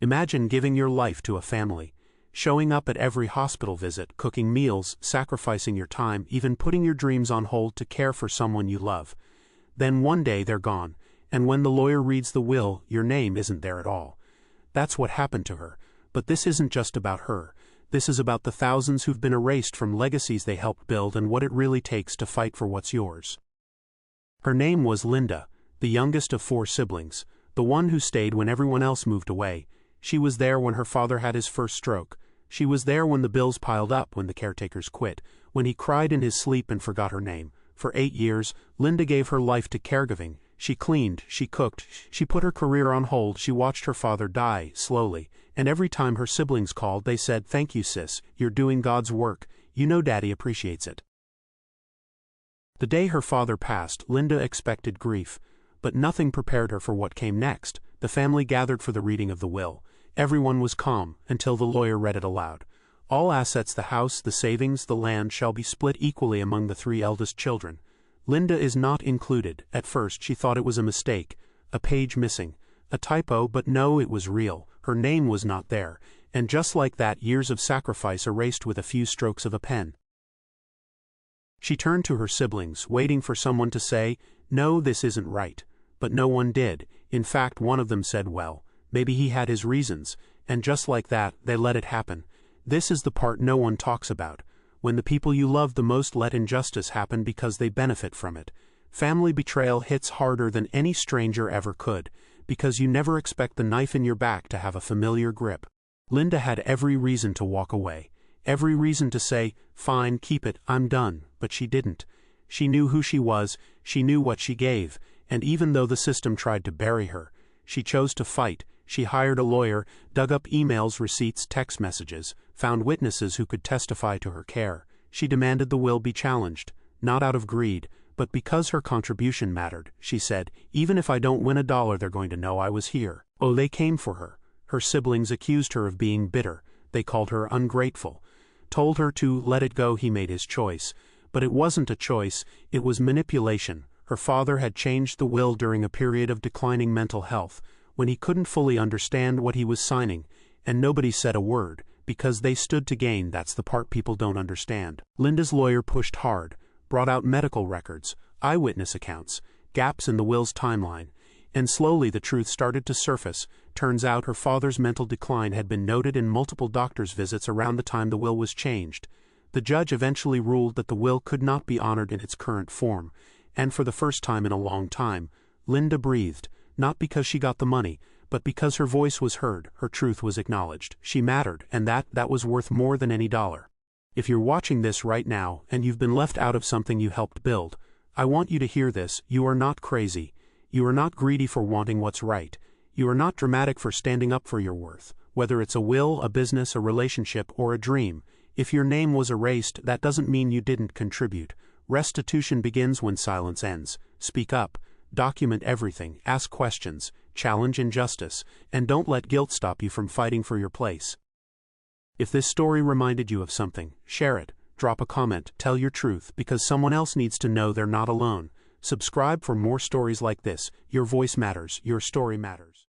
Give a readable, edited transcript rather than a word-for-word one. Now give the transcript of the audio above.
Imagine giving your life to a family, showing up at every hospital visit, cooking meals, sacrificing your time, even putting your dreams on hold to care for someone you love. Then one day they're gone, and when the lawyer reads the will, your name isn't there at all. That's what happened to her, but this isn't just about her. This is about the thousands who've been erased from legacies they helped build and what it really takes to fight for what's yours. Her name was Linda, the youngest of 4 siblings, the one who stayed when everyone else moved away. She was there when her father had his first stroke. She was there when the bills piled up, when the caretakers quit, when he cried in his sleep and forgot her name. For 8 years, Linda gave her life to caregiving. She cleaned, she cooked, she put her career on hold, she watched her father die, slowly, and every time her siblings called they said, "Thank you, sis, you're doing God's work, you know Daddy appreciates it." The day her father passed, Linda expected grief, but nothing prepared her for what came next. The family gathered for the reading of the will. Everyone was calm, until the lawyer read it aloud. All assets, the house, the savings, the land, shall be split equally among the 3 eldest children. Linda is not included. At first she thought it was a mistake, a page missing, a typo, but no, it was real. Her name was not there, and just like that, years of sacrifice erased with a few strokes of a pen. She turned to her siblings, waiting for someone to say, "No, this isn't right." But no one did. In fact, one of them said, "Well, maybe he had his reasons," and just like that, they let it happen. This is the part no one talks about. When the people you love the most let injustice happen because they benefit from it. Family betrayal hits harder than any stranger ever could, because you never expect the knife in your back to have a familiar grip. Linda had every reason to walk away, every reason to say, "Fine, keep it, I'm done," but she didn't. She knew who she was, she knew what she gave, and even though the system tried to bury her, she chose to fight. She hired a lawyer, dug up emails, receipts, text messages, found witnesses who could testify to her care. She demanded the will be challenged, not out of greed, but because her contribution mattered. She said, "Even if I don't win a dollar, they're going to know I was here." Oh, they came for her. Her siblings accused her of being bitter. They called her ungrateful, told her to let it go. He made his choice. But it wasn't a choice, it was manipulation. Her father had changed the will during a period of declining mental health, when he couldn't fully understand what he was signing, and nobody said a word, because they stood to gain. That's the part people don't understand. Linda's lawyer pushed hard, brought out medical records, eyewitness accounts, gaps in the will's timeline, and slowly the truth started to surface. Turns out her father's mental decline had been noted in multiple doctor's visits around the time the will was changed. The judge eventually ruled that the will could not be honored in its current form, and for the first time in a long time, Linda breathed. Not because she got the money, but because her voice was heard, her truth was acknowledged. She mattered, and that was worth more than any dollar. If you're watching this right now, and you've been left out of something you helped build, I want you to hear this. You are not crazy. You are not greedy for wanting what's right. You are not dramatic for standing up for your worth. Whether it's a will, a business, a relationship, or a dream, if your name was erased, that doesn't mean you didn't contribute. Restitution begins when silence ends. Speak up. Document everything, ask questions, challenge injustice, and don't let guilt stop you from fighting for your place. If this story reminded you of something, share it, drop a comment, tell your truth, because someone else needs to know they're not alone. Subscribe for more stories like this. Your voice matters, your story matters.